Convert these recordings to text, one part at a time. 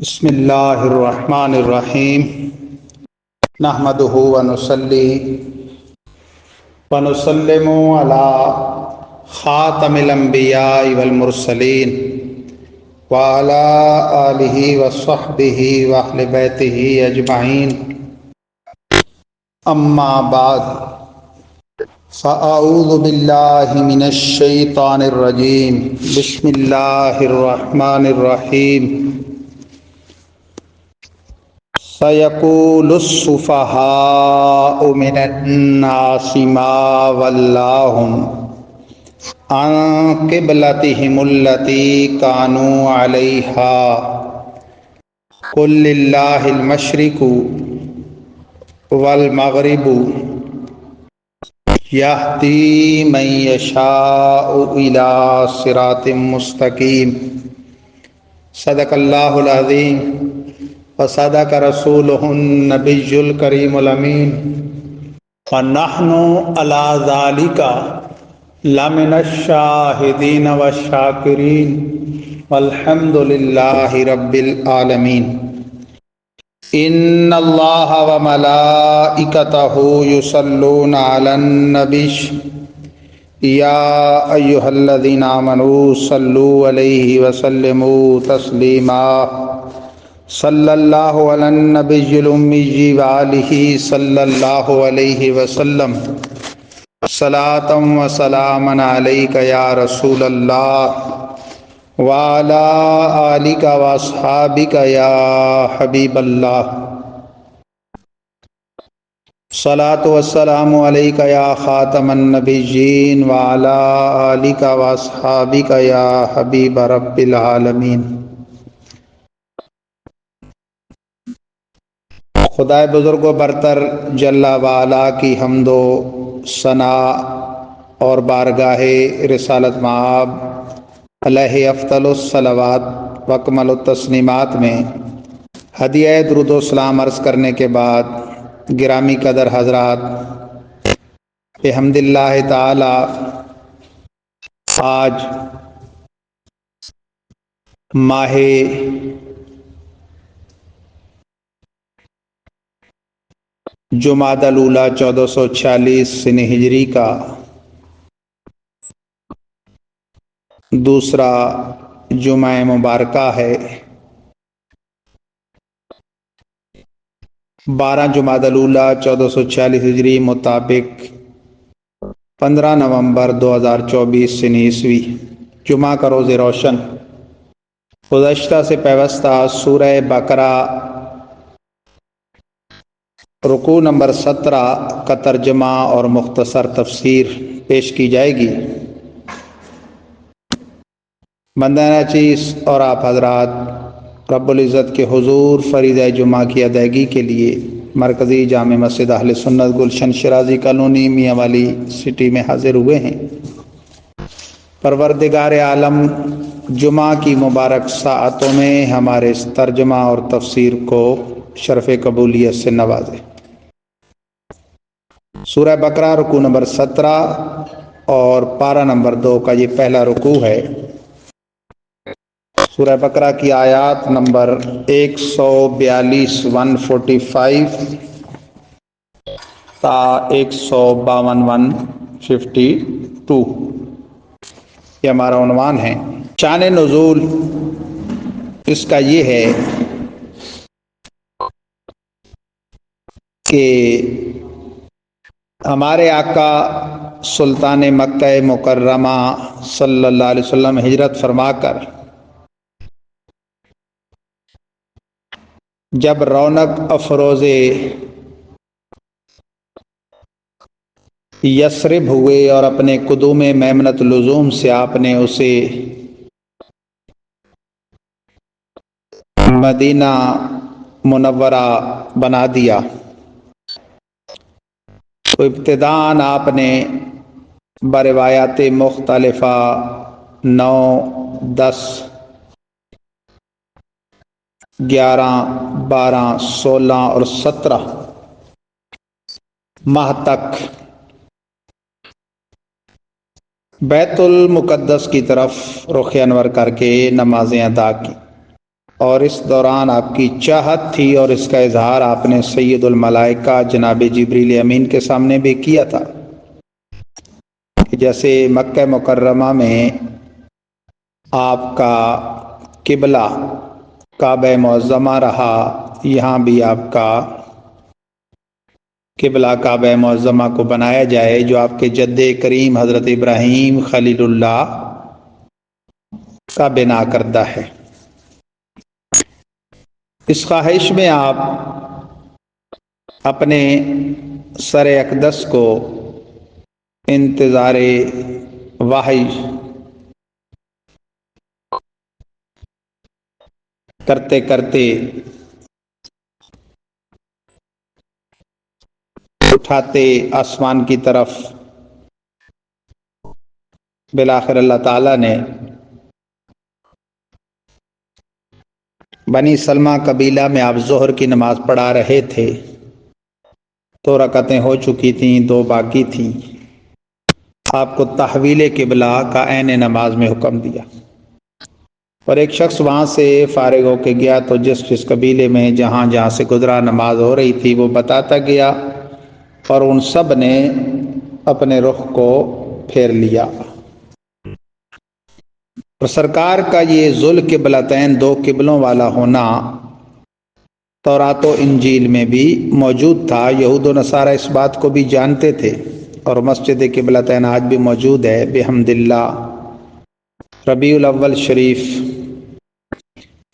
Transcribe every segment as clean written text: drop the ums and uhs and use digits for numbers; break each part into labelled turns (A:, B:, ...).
A: بسم اللہ الرحمن الرحیم نحمدہ ونصلی ونسلم علی خاتم الانبیاء والمرسلین وعلی آلہ وصحبہ واہل بیتہ اجمعین اما بعد فاعوذ باللہ من الشیطان الرجیم بسم اللہ الرحمن الرحیم سَيَقُولُ السُّفَهَاءُ مِنَ النَّاسِ مَا وَلَّاهُمْ عَنْ قِبْلَتِهِمُ الَّتِي كَانُوا عَلَيْهَا قُلْ لِلَّهِ الْمَشْرِقُ وَالْمَغْرِبُ يَهْدِي مَن يَشَاءُ إِلَىٰ صِرَاطٍ مُّسْتَقِيمٍ صدق اللہ العظیم وصدق رسولہ النبی الکریم الامین ونحن علی ذالک لمن الشاہدین والشاکرین والحمد للہ رب العالمین ان اللہ وملائکتہ یصلون علی النبی یا ایہا الذین آمنوا صلوا علیہ وسلموا تسلیما صلی اللہ علی النبی الامی وآلہ صلی اللہ علیہ وسلم صلاۃ و سلاما علیک یا رسول اللہ وعلی آلک و اصحابک یا حبیب اللہ صلاۃ و السلام علیک یا خاتم النبیین وعلی آلک و اصحابک یا حبیب رب العالمین۔ خدائے بزرگ و برتر جل وعلا کی حمد و ثنا اور بارگاہ رسالت مآب علیہ افضل الصلوات و اکمل التسلیمات میں ہدیہ درود و سلام عرض کرنے کے بعد گرامی قدر حضرات، بحمد اللہ تعالی آج ماہ جمادی الاولیٰ 1446 سن ہجری کا دوسرا جمعہ مبارکہ ہے۔ 12 جمادی الاولیٰ 1446 ہجری مطابق 15 نومبر 2024 سن عیسوی، جمعہ کا روز روشن۔ گزشتہ سے پیوستہ سورہ بقرہ رکوع نمبر 17 کا ترجمہ اور مختصر تفسیر پیش کی جائے گی۔ بندہ چیز اور آپ حضرات رب العزت کے حضور فریضہ جمعہ کی ادائیگی کے لیے مرکزی جامع مسجد اہل سنت گلشن شرازی کالونی میاں والی سٹی میں حاضر ہوئے ہیں۔ پروردگار عالم جمعہ کی مبارک ساعتوں میں ہمارے اس ترجمہ اور تفسیر کو شرف قبولیت سے نوازے۔ سورہ بقرہ رکوع نمبر 17 اور پارہ نمبر 2 کا یہ پہلا رکوع ہے۔ سورہ بقرہ کی آیات نمبر 142 145 تا 152 152 یہ ہمارا عنوان ہے۔ شان نزول اس کا یہ ہے کہ ہمارے آقا سلطان مکہ مکرمہ صلی اللہ علیہ وسلم ہجرت فرما کر جب رونق افروز یثرب ہوئے اور اپنے قدوم میمنۃ لزوم سے آپ نے اسے مدینہ منورہ بنا دیا، تو ابتداءً آپ نے بروایات مختلفہ 9 10 11 12 16 اور 17 ماہ تک بیت المقدس کی طرف رخ انور کر کے نمازیں ادا کی۔ اور اس دوران آپ کی چاہت تھی اور اس کا اظہار آپ نے سید الملائکہ جناب جبریل امین کے سامنے بھی کیا تھا کہ جیسے مکہ مکرمہ میں آپ کا قبلہ کعبہ معظمہ رہا، یہاں بھی آپ کا قبلہ کعبہ معظمہ کو بنایا جائے جو آپ کے جد کریم حضرت ابراہیم خلیل اللہ کا بنا کردہ ہے۔ اس خواہش میں آپ اپنے سر اقدس کو انتظار وحی کرتے کرتے اٹھاتے آسمان کی طرف، بالآخر اللہ تعالیٰ نے بنی سلمہ قبیلہ میں آپ ظہر کی نماز پڑھا رہے تھے، 2 رکعتیں ہو چکی تھیں، 2 باقی تھیں، آپ کو تحویل قبلہ کا عین نماز میں حکم دیا، اور ایک شخص وہاں سے فارغ ہو کے گیا تو جس قبیلے میں جہاں جہاں سے گزرا نماز ہو رہی تھی وہ بتاتا گیا، اور ان سب نے اپنے رخ کو پھیر لیا۔ اور سرکار کا یہ ذوال قبلتین 2 قبلوں والا ہونا تورات و انجیل میں بھی موجود تھا۔ یہود و نصارہ اس بات کو بھی جانتے تھے، اور مسجد قبلتین آج بھی موجود ہے بحمد اللہ۔ ربیع الاول شریف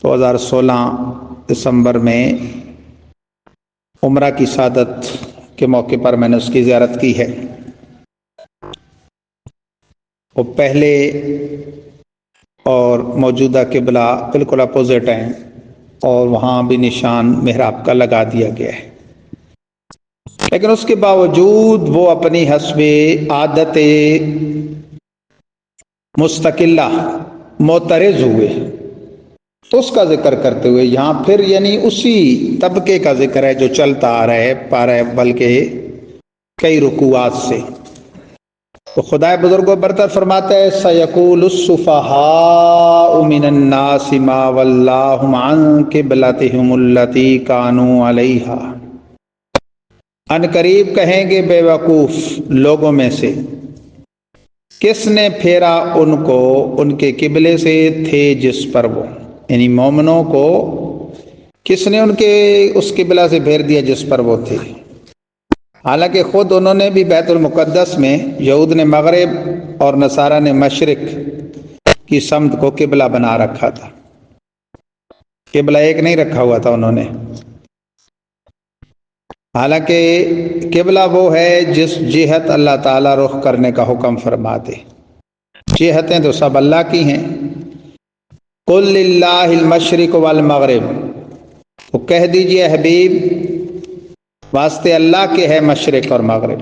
A: 2016 دسمبر میں عمرہ کی سعادت کے موقع پر میں نے اس کی زیارت کی ہے۔ وہ پہلے اور موجودہ قبلہ بالکل اپوزٹ ہیں، اور وہاں بھی نشان محراب کا لگا دیا گیا ہے، لیکن اس کے باوجود وہ اپنی حسب عادت مستقلہ معترض ہوئے، تو اس کا ذکر کرتے ہوئے یہاں پھر یعنی اسی طبقے کا ذکر ہے جو چلتا آ رہا ہے بلکہ کئی رکوعات سے۔ تو خدائے بزرگ و برتر فرماتا ہے سَيَقُولُ السُّفَهَاءُ مِنَ النَّاسِ مَا وَلَّاهُمْ عَنْ قِبْلَتِهِمُ الَّتِي كَانُوا عَلَيْهَا، ان قریب کہیں گے بے وقوف لوگوں میں سے کس نے پھیرا ان کو ان کے قبلے سے تھے جس پر وہ، یعنی مومنوں کو کس نے ان کے اس قبلہ سے پھیر دیا جس پر وہ تھے۔ حالانکہ خود انہوں نے بھی بیت المقدس میں، یہود نے مغرب اور نصارہ نے مشرق کی سمت کو قبلہ بنا رکھا تھا، قبلہ ایک نہیں رکھا ہوا تھا انہوں نے۔ حالانکہ قبلہ وہ ہے جس جہت اللہ تعالیٰ رخ کرنے کا حکم فرما دے، جہتیں تو سب اللہ کی ہیں۔ قُل لِلَّهِ الْمَشْرِقُ وَالْمَغْرِبُ، تو کہہ دیجئے حبیب واسطے اللہ کے ہے مشرق اور مغرب،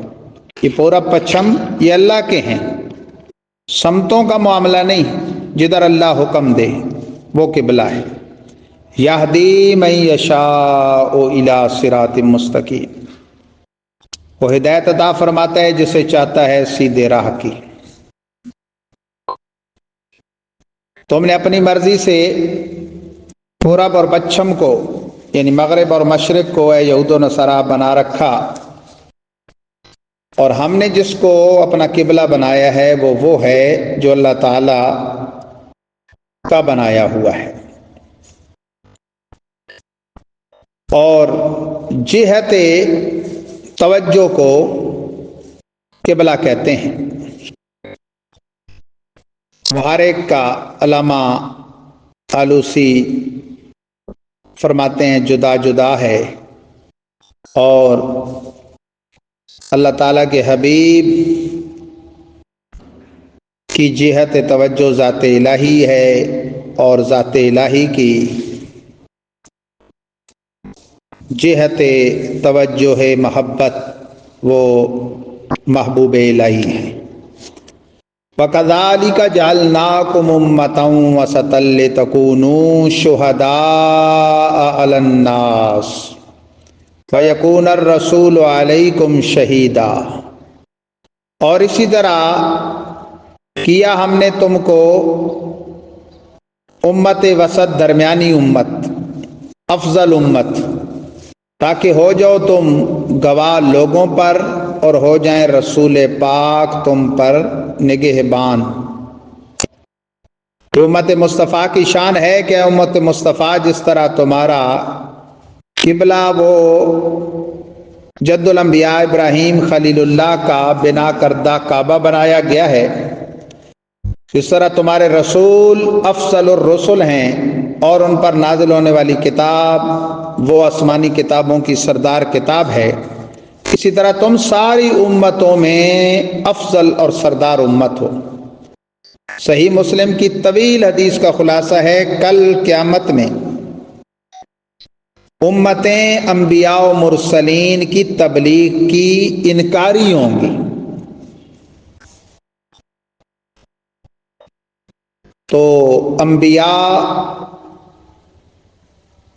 A: یہ پورب پچھم یہ اللہ کے ہیں، سمتوں کا معاملہ نہیں، جدھر اللہ حکم دے وہ قبلہ ہے۔ یہدی من یشاء الی صراط مستقیم، وہ ہدایت عطا فرماتا ہے جسے چاہتا ہے سیدھے راہ کی۔ تم نے اپنی مرضی سے پورب اور پچھم کو یعنی مغرب اور مشرق کو اے یہود و نصارہ بنا رکھا، اور ہم نے جس کو اپنا قبلہ بنایا ہے وہ ہے جو اللہ تعالی کا بنایا ہوا ہے۔ اور جہت توجہ کو قبلہ کہتے ہیں۔ ہر ایک کا علامہ آلوسی فرماتے ہیں جدا جدا ہے، اور اللہ تعالیٰ کے حبیب کی جہت توجہ ذات الہی ہے، اور ذات الہی کی جہت توجہ محبت وہ محبوب الہی ہے۔ وَكَذَلِكَ جَعَلْنَاكُمْ أُمَّةً وَسَطًا لِتَكُونُوا شُهَدَاءَ عَلَى النَّاسِ وَيَكُونَ الرَّسُولُ عَلَيْكُمْ شَهِيدًا، اور اسی طرح کیا ہم نے تم کو امت وسط درمیانی امت، افضل امت، تاکہ ہو جاؤ تم گواہ لوگوں پر اور ہو جائیں رسول پاک تم پر نگہبان۔ تو امت مصطفیٰ کی شان ہے کہ امت مصطفیٰ جس طرح تمہارا قبلہ وہ جد الانبیاء ابراہیم خلیل اللہ کا بنا کردہ کعبہ بنایا گیا ہے، اس طرح تمہارے رسول افضل الرسل ہیں اور ان پر نازل ہونے والی کتاب وہ آسمانی کتابوں کی سردار کتاب ہے، اسی طرح تم ساری امتوں میں افضل اور سردار امت ہو۔ صحیح مسلم کی طویل حدیث کا خلاصہ ہے، کل قیامت میں امتیں انبیاء و مرسلین کی تبلیغ کی انکاری ہوں گی۔ تو انبیاء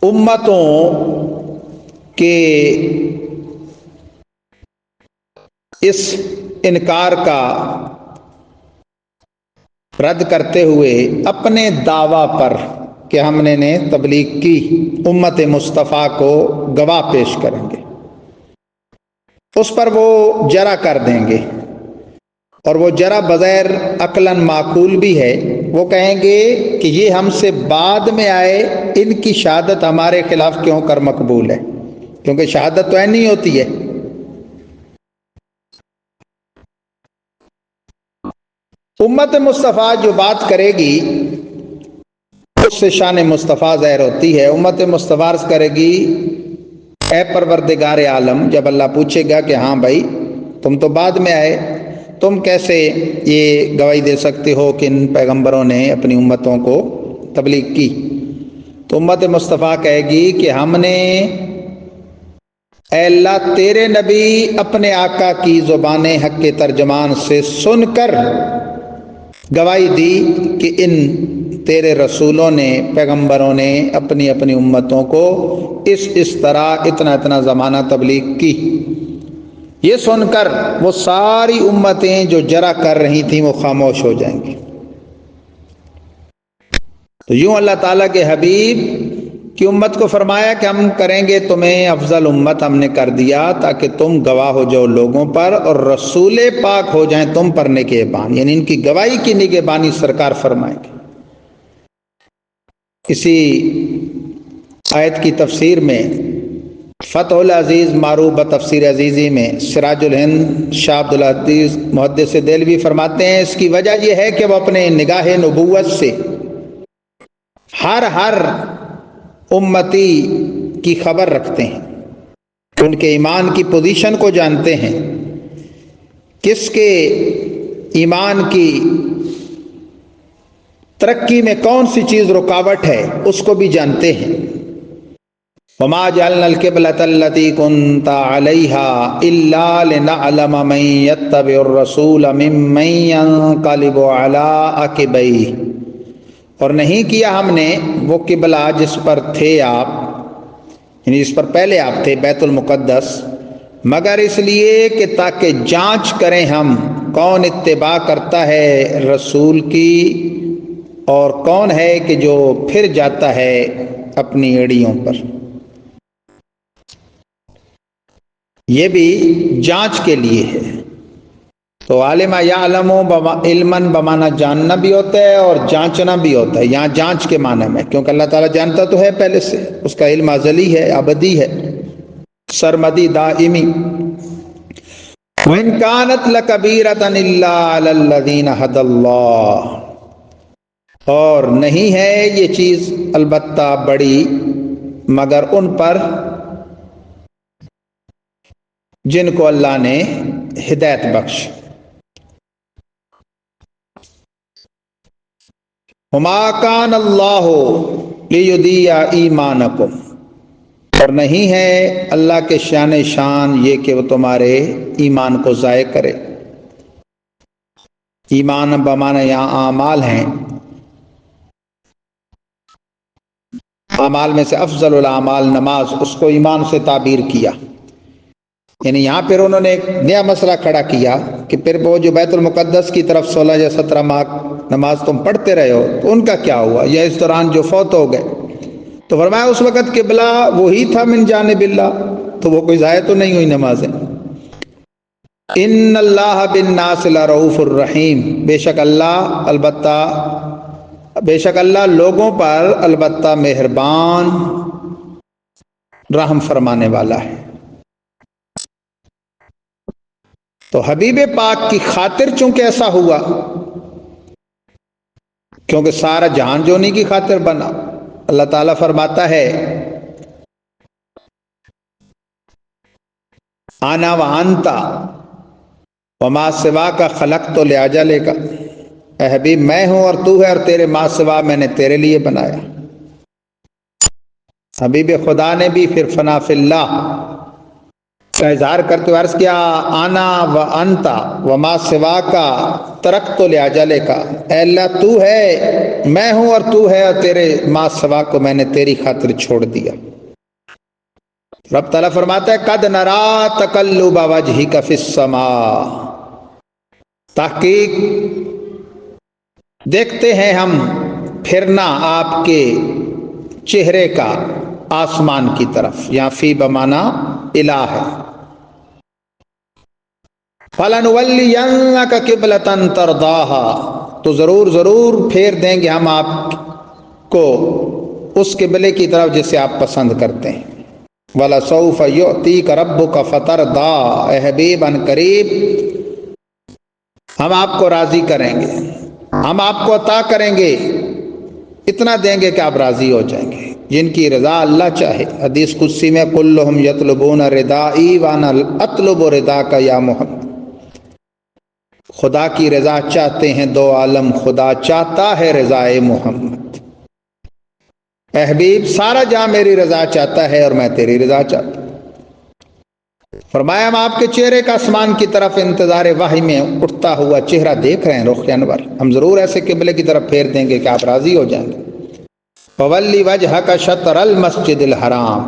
A: امتوں کے اس انکار کا رد کرتے ہوئے اپنے دعویٰ پر کہ ہم نے تبلیغ کی امت مصطفیٰ کو گواہ پیش کریں گے، اس پر وہ جرا کر دیں گے، اور وہ جرا بغیر عقلاً معقول بھی ہے۔ وہ کہیں گے کہ یہ ہم سے بعد میں آئے، ان کی شہادت ہمارے خلاف کیوں کر مقبول ہے، کیونکہ شہادت تو عینی ہوتی ہے۔ امت مصطفیٰ جو بات کرے گی اس سے شان مصطفیٰ ظاہر ہوتی ہے۔ امت مصطفیٰ عرض کرے گی، اے پروردگار عالم، جب اللہ پوچھے گا کہ ہاں بھائی تم تو بعد میں آئے، تم کیسے یہ گواہی دے سکتے ہو کہ ان پیغمبروں نے اپنی امتوں کو تبلیغ کی، تو امت مصطفیٰ کہے گی کہ ہم نے اے اللہ تیرے نبی اپنے آقا کی زبان حق کے ترجمان سے سن کر گواہی دی کہ ان تیرے رسولوں نے، پیغمبروں نے اپنی اپنی امتوں کو اس طرح اتنا زمانہ تبلیغ کی۔ یہ سن کر وہ ساری امتیں جو جرا کر رہی تھیں وہ خاموش ہو جائیں گی۔ تو یوں اللہ تعالیٰ کے حبیب کی امت کو فرمایا کہ ہم کریں گے تمہیں افضل امت، ہم نے کر دیا تاکہ تم گواہ ہو جاؤ لوگوں پر اور رسول پاک ہو جائیں تم پر نگہبان، یعنی ان کی گواہی کی نگہبانی سرکار فرمائیں گے۔ اسی آیت کی تفسیر میں فتح العزیز معروف بتفسیر عزیزی میں سراج الہند شاہ عبدالعزیز محدث دہلوی فرماتے ہیں، اس کی وجہ یہ ہے کہ وہ اپنے نگاہ نبوت سے ہر امتی کی خبر رکھتے ہیں، ان کے ایمان کی پوزیشن کو جانتے ہیں، کس کے ایمان کی ترقی میں کون سی چیز رکاوٹ ہے اس کو بھی جانتے ہیں۔ وما جعلنا القبلة التي كنت عليها إلا لنعلم من يتبع الرسول ممن ينقلب على عقبيه، اور نہیں کیا ہم نے وہ قبلہ جس پر تھے آپ، یعنی اس پر پہلے آپ تھے بیت المقدس، مگر اس لیے کہ تاکہ جانچ کریں ہم کون اتباع کرتا ہے رسول کی اور کون ہے کہ جو پھر جاتا ہے اپنی ایڑیوں پر۔ یہ بھی جانچ کے لیے ہے۔ تو عالم یعلم علماً بمانا جاننا بھی ہوتا ہے اور جانچنا بھی ہوتا ہے، یہاں جانچ کے معنی میں، کیونکہ اللہ تعالیٰ جانتا تو ہے پہلے سے، اس کا علم ازلی ہے، ابدی ہے، سرمدی دائمی۔ وَإِن كَانَتْ لَكَبِيرَةً إِلَّا عَلَى الَّذِينَ هَدَى اللَّهُ، اور نہیں ہے یہ چیز البتہ بڑی مگر ان پر جن کو اللہ نے ہدایت بخش۔ وَمَا كَانَ اللَّهُ لِيُضِيعَ إِيمَانَكُمْ، اور نہیں ہے اللہ کے شان یہ کہ وہ تمہارے ایمان کو ضائع کرے۔ ایمان بمعنی یہاں اعمال ہیں، اعمال میں سے افضل الاعمال نماز، اس کو ایمان سے تعبیر کیا۔ یعنی یہاں پھر انہوں نے ایک نیا مسئلہ کھڑا کیا کہ پھر وہ جو بیت المقدس کی طرف 16 یا 17 ماہ نماز تم پڑھتے رہے ہو تو ان کا کیا ہوا، یا اس دوران جو فوت ہو گئے؟ تو فرمایا اس وقت قبلہ وہی تھا من جانب اللہ، تو وہ کوئی ضائع تو نہیں ہوئی نمازیں۔ ان اللہ بالناس لرؤوف الرحیم، بے شک اللہ لوگوں پر البتہ مہربان رحم فرمانے والا ہے۔ تو حبیب پاک کی خاطر چونکہ ایسا ہوا، کیونکہ سارا جہان جو انہی کی خاطر بنا، اللہ تعالیٰ فرماتا ہے آنا وانتا وما سوا کا خلق تو لہٰذا لے کا، اے حبیب میں ہوں اور تو ہے، اور تیرے ما سوا میں نے تیرے لیے بنایا۔ حبیب خدا نے بھی پھر فنا فی اللہ کا اظہار کرتے ہوئے عرض کیا آنا و انتا وما سوا کا ترک تو لہٰذا لے کا، اے اللہ تو ہے، میں ہوں اور تو ہے، اور تیرے ما سوا کو میں نے تیری خاطر چھوڑ دیا۔ رب تعالیٰ فرماتا ہے قد نرا تقلب وجہک فی السماء، تحقیق دیکھتے ہیں ہم پھرنا آپ کے چہرے کا آسمان کی طرف، یہاں فی بمانا الہ ہے۔ فَلَنُوَلِّيَنَّكَ قِبْلَةً تَرْضَاهَا، تو ضرور پھیر دیں گے ہم آپ کو اس قبلے کی طرف جسے آپ پسند کرتے ہیں۔ وَلَسَوْفَ يُعْطِيكَ رَبُّكَ فَتَرْضَىٰ، اے حبیب ان قریب ہم آپ کو راضی کریں گے، ہم آپ کو عطا کریں گے، اتنا دیں گے کہ آپ راضی ہو جائیں گے، جن کی رضا اللہ چاہے۔ حدیث قدسی میں کلہم یطلبون ردائی وانا اطلب رضاک یا محمد، خدا کی رضا چاہتے ہیں دو عالم، خدا چاہتا ہے رضائے محمد۔ اے حبیب سارا جہاں میری رضا چاہتا ہے اور میں تیری رضا چاہتا ہوں۔ فرمایا ہم آپ کے چہرے کا آسمان کی طرف انتظار وحی میں اٹھتا ہوا چہرہ دیکھ رہے ہیں رخ انور، ہم ضرور ایسے قبلے کی طرف پھیر دیں گے کہ آپ راضی ہو جائیں گے۔ فَوَلِّ وَجْهَكَ شَطْرَ الْمَسْجِدِ الْحَرَامِ،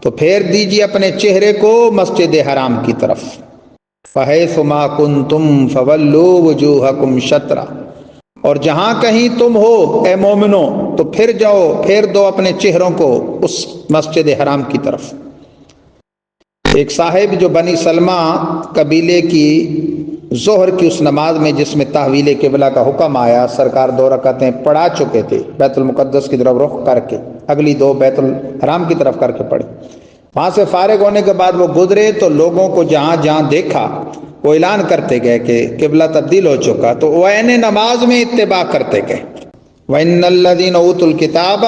A: تو پھیر دیجئے اپنے چہرے کو مسجد حرام کی طرف۔ فَحَيْثُ مَا كُنْتُمْ فَوَلُّوا وُجُوهَكُمْ شَطْرَ، اور جہاں کہیں تم ہو اے مومنو تو پھر جاؤ، پھیر دو اپنے چہروں کو اس مسجد حرام کی طرف۔ ایک صاحب جو بنی سلمہ قبیلے کی ظہر کی اس نماز میں جس میں تحویل قبلہ کا حکم آیا، سرکار 2 رکعتیں پڑھا چکے تھے بیت المقدس کی طرف رخ کر کے، اگلی 2 بیت الحرام کی طرف کر کے پڑھی۔ وہاں سے فارغ ہونے کے بعد وہ گزرے تو لوگوں کو جہاں جہاں دیکھا وہ اعلان کرتے گئے کہ قبلہ تبدیل ہو چکا، تو وہ عین نماز میں اتباع کرتے گئے۔ وَإِنَّ الَّذِينَ أُوتُوا الْكِتَابَ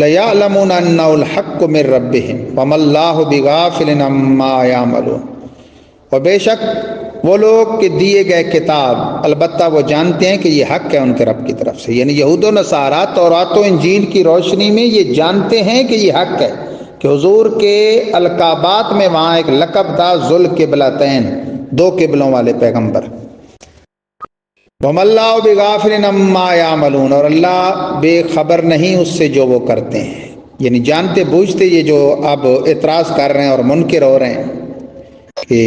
A: لَيَعْلَمُونَ أَنَّهُ الْحَقُّ مِنْ رَبِّهِمْ وَمَا اللَّهُ بِغَافِلٍ عَمَّا يَعْمَلُونَ، اور بے شک وہ لوگ کہ دیے گئے کتاب البتہ وہ جانتے ہیں کہ یہ حق ہے ان کے رب کی طرف سے، یعنی یہود و نصارہ تورات و انجیل کی روشنی میں یہ جانتے ہیں کہ یہ حق ہے کہ حضور کے القابات میں وہاں ایک لقب تھا ذوالقبلتین، 2 قبلوں والے پیغمبر۔ وَمَا اللَّهُ بِغَافِلٍ عَمَّا يَعْمَلُونَ، اور اللہ بے خبر نہیں اس سے جو وہ کرتے ہیں، یعنی جانتے بوجھتے یہ جو اب اعتراض کر رہے ہیں اور منکر ہو رہے ہیں کہ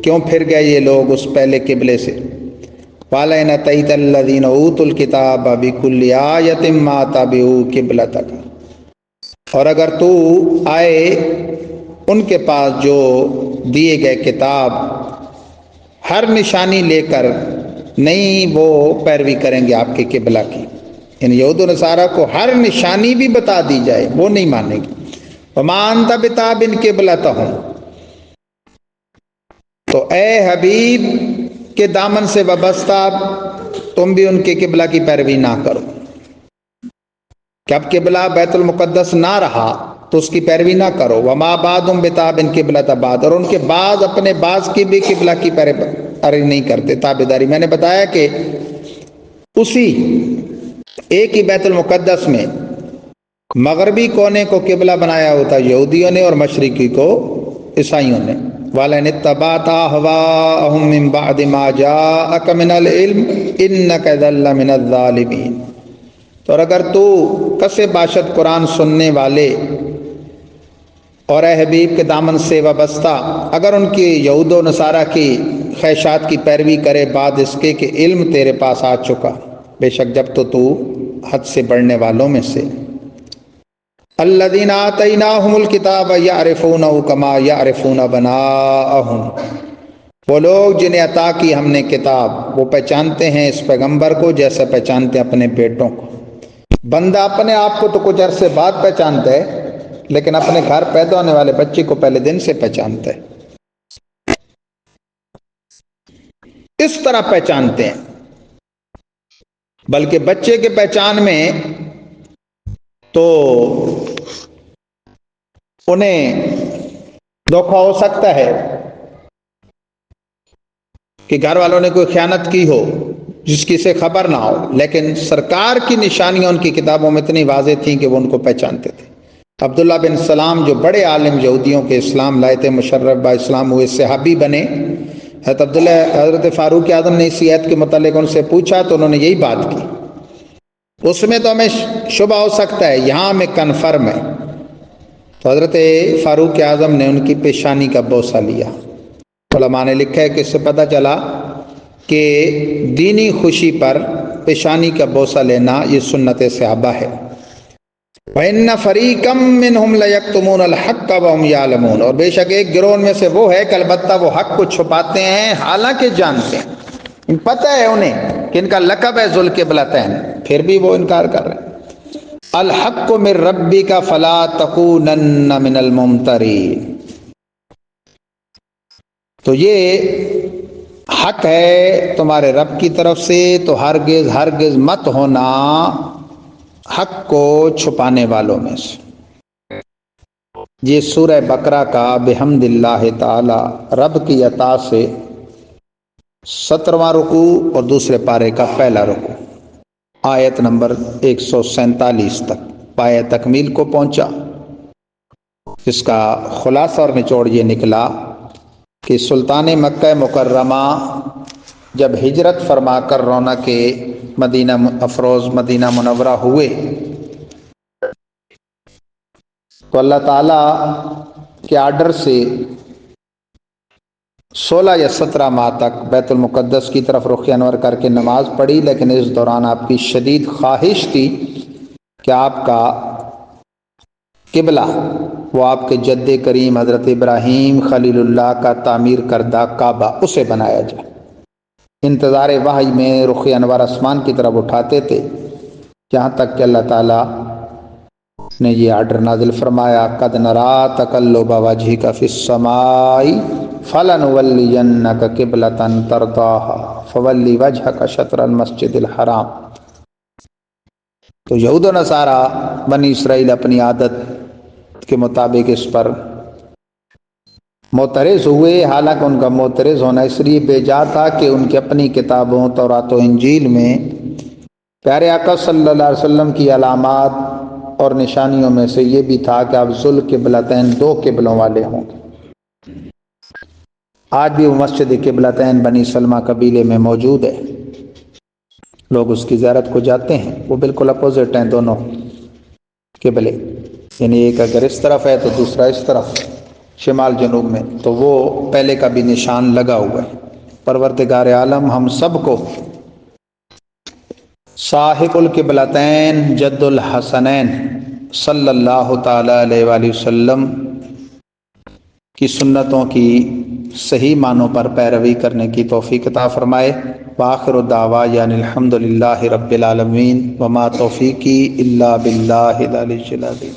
A: کیوں پھر گئے یہ لوگ اس پہلے قبلے سے۔ وَلَئِنْ أَتَيْتَ الَّذِينَ أُوتُوا الْكِتَابَ بِكُلِّ آيَةٍ مَا تَبِعُوا قِبْلَتَكَ، اور اگر تو آئے ان کے پاس جو دیے گئے کتاب ہر نشانی لے کر، نہیں وہ پیروی کریں گے آپ کے قبلہ کی، یعنی یہود و نصارہ کو ہر نشانی بھی بتا دی جائے وہ نہیں مانیں گے۔ وَمَا أَنْتَ بِتَابِعٍ قِبْلَتَهُمْ، تو اے حبیب کے دامن سے وابستہ تم بھی ان کے قبلہ کی پیروی نہ کرو، کہ اب قبلہ بیت المقدس نہ رہا تو اس کی پیروی نہ کرو۔ وما بعضهم بتابع قبلۃ بعض، اور ان کے بعض اپنے بعض کی بھی قبلہ کی پیروی نہیں کرتے، تابعداری۔ میں نے بتایا کہ اسی ایک ہی بیت المقدس میں مغربی کونے کو قبلہ بنایا ہوتا یہودیوں نے اور مشرقی کو عیسائیوں نے۔ وَلَئِنِ اتَّبَعْتَ أَهْوَاءَهُم مِّن بَعْدِ مَا جَاءَكَ مِنَ الْعِلْمِ إِنَّكَ إِذًا لَّمِنَ الظَّالِمِينَ، تو اگر تو کسے باشد قرآن سننے والے، نہیں وہ پیروی کرتے تابعداری کرتے، تو پھر ضرور تم گمراہ ہو جاؤ گے۔ وَلَئِنْ أَطَعْتَ أَحْوَاءَهُم مِّن بَعْدِ مَا جَاءَكَ مِنَ الْعِلْمِ إِنَّكَ إِذًا لَّمِنَ الظَّالِمِينَ، تو اگر تو اور اے حبیب کے دامن سے وابستہ اگر ان کی یہود و نصارہ کی خواہشات کی پیروی کرے بعد اس کے کہ علم تیرے پاس آ چکا، بے شک جب تو حد سے بڑھنے والوں میں سے۔ الذین آتیناہم الکتاب یعرفونہ کما یعرفون ابناءہم، وہ لوگ جنہیں عطا کی ہم نے کتاب، وہ پہچانتے ہیں اس پیغمبر کو جیسا پہچانتے ہیں اپنے بیٹوں کو۔ بندہ اپنے آپ کو تو کچھ عرصے بعد پہچانتا ہے، لیکن اپنے گھر پیدا ہونے والے بچے کو پہلے دن سے پہچانتا ہے، اس طرح پہچانتے ہیں۔ بلکہ بچے کے پہچان میں تو انہیں دھوکا ہو سکتا ہے کہ گھر والوں نے کوئی خیانت کی ہو جس کی سے خبر نہ ہو، لیکن سرکار کی نشانیاں ان کی کتابوں میں اتنی واضح تھیں کہ وہ ان کو پہچانتے تھے۔ عبداللہ بن سلام جو بڑے عالم یہودیوں کے اسلام لائے تھے، مشرف با اسلام ہوئے، صحابی بنے، حضرت فاروق اعظم نے اسی آیت کے متعلق ان سے پوچھا تو انہوں نے یہی بات کی۔ اس میں تو ہمیں شبہ ہو سکتا ہے، یہاں ہمیں کنفرم ہے۔ تو حضرت فاروق اعظم نے ان کی پیشانی کا بوسہ لیا۔ علماء نے لکھا ہے کہ اس سے پتہ چلا کہ دینی خوشی پر پیشانی کا بوسہ لینا یہ سنت صحابہ ہے۔ وَإِنَّ فَرِيقًا مِّنْهُمْ لَيَكْتُمُونَ الْحَقَّ وَهُمْ يَعْلَمُونَ، اور بے شک ایک گروہ میں سے وہ ہے کہ البتہ وہ حق کو چھپاتے ہیں حالانکہ جانتے ہیں، پتہ ہے انہیں کہ ان کا لقب ہے ذوالقبلتین، پھر بھی وہ انکار کر رہے ہیں۔ الحق من ربک فلا تکونن من الممترین، تو یہ حق ہے تمہارے رب کی طرف سے، تو ہرگز مت ہونا حق کو چھپانے والوں میں سے۔ یہ سورہ بقرہ کا بحمد اللہ تعالی رب کی عطا سے 17واں رکوع اور دوسرے پارے کا پہلا رکوع، آیت نمبر 147 تک پایہ تکمیل کو پہنچا۔ اس کا خلاصہ اور نچوڑ یہ نکلا کہ سلطان مکہ مکرمہ جب ہجرت فرما کر رونق مدینہ افروز مدینہ منورہ ہوئے تو اللہ تعالیٰ کے آرڈر سے 16 یا 17 ماہ تک بیت المقدس کی طرف رخ انور کر کے نماز پڑھی، لیکن اس دوران آپ کی شدید خواہش تھی کہ آپ کا قبلہ وہ آپ کے جد کریم حضرت ابراہیم خلیل اللہ کا تعمیر کردہ کعبہ اسے بنایا جائے۔ انتظار وحی میں رخ انور آسمان کی طرف اٹھاتے تھے، جہاں تک کہ اللہ تعالیٰ نے یہ آرڈر نازل فرمایا، قد نرا تقلب وجہک فی السماء فلنولینک قبلۃ ترضاها فولی وجہک شطر المسجد الحرام۔ تو یہود و نصارہ بنی اسرائیل اپنی عادت کے مطابق اس پر معترض ہوئے، حالانکہ ان کا معترض ہونا اس لیے بے جا تھا کہ ان کی اپنی کتابوں تورات و انجیل میں پیارے آقا صلی اللہ علیہ وسلم کی علامات اور نشانیوں میں سے یہ بھی تھا کہ آپ ذوالقبلتین 2 قبلوں والے ہوں گے۔ آج بھی وہ مسجد قبلتین بنی سلمہ قبیلے میں موجود ہے، لوگ اس کی زیارت کو جاتے ہیں۔ وہ بالکل اپوزٹ ہیں دونوں قبلے، یعنی ایک اگر اس طرف ہے تو دوسرا اس طرف شمال جنوب میں، تو وہ پہلے کا بھی نشان لگا ہوا ہے۔ پروردگار عالم ہم سب کو صاحب القبلتین جد الحسنین صلی اللہ تعالی علیہ وآلہ وسلم کی سنتوں کی صحیح معنوں پر پیروی کرنے کی توفیق عطا فرمائے۔ وآخر دعوانا ان الحمد للہ رب العالمین، وما توفیقی الا باللہ العلی العظیم۔